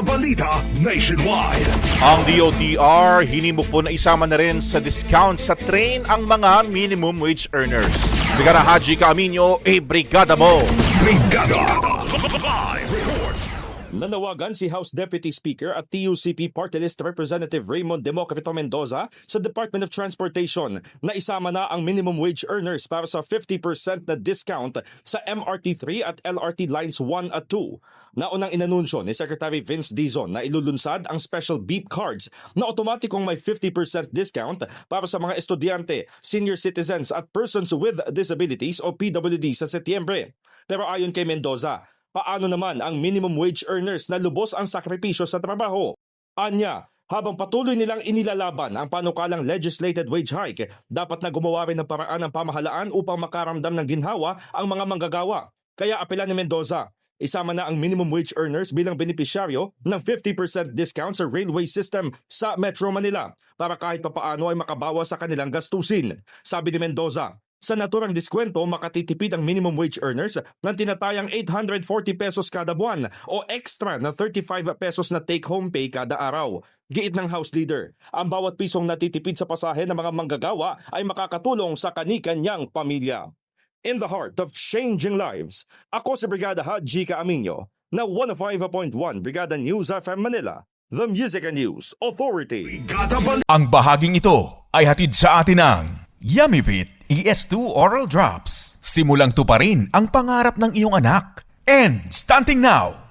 Balita Nationwide. Ang DOTR hinimok po na isama na rin sa discount sa train ang mga minimum wage earners. Brigada Haji Caaminio, brigada mo! Brigada Live Report. Nanawagan si House Deputy Speaker at TUCP Party List Representative Raymond Democrito Mendoza sa Department of Transportation na isama na ang minimum wage earners para sa 50% na discount sa MRT3 at LRT Lines 1 at 2. Naunang inanunsyo ni Secretary Vince Dizon na ilulunsad ang special beep cards na otomatikong may 50% discount para sa mga estudyante, senior citizens at persons with disabilities o PWD sa Setyembre. Pero ayon kay Mendoza, paano naman ang minimum wage earners na lubos ang sakripisyo sa trabaho? Anya, habang patuloy nilang inilalaban ang panukalang legislated wage hike, dapat na gumawa rin ng paraan ng pamahalaan upang makaramdam ng ginhawa ang mga manggagawa. Kaya apela ni Mendoza, isama na ang minimum wage earners bilang benepisyaryo ng 50% discount sa railway system sa Metro Manila para kahit papaano ay makabawas sa kanilang gastusin. Sabi ni Mendoza, sa naturang diskwento, makatitipid ang minimum wage earners ng tinatayang 840 pesos kada buwan o extra na 35 pesos na take-home pay kada araw. Giit ng House Leader, ang bawat pisong natitipid sa pasahe ng mga manggagawa ay makakatulong sa kani-kanyang pamilya. In the heart of changing lives, ako si Brigada Haji Caaminio na 105.1 Brigada News FM Manila, the Music and News Authority. Brigada Balita. Ang bahaging ito ay hatid sa atin ng Yummy ES2 Oral Drops. Simulang tuparin ang pangarap ng iyong anak. And starting now,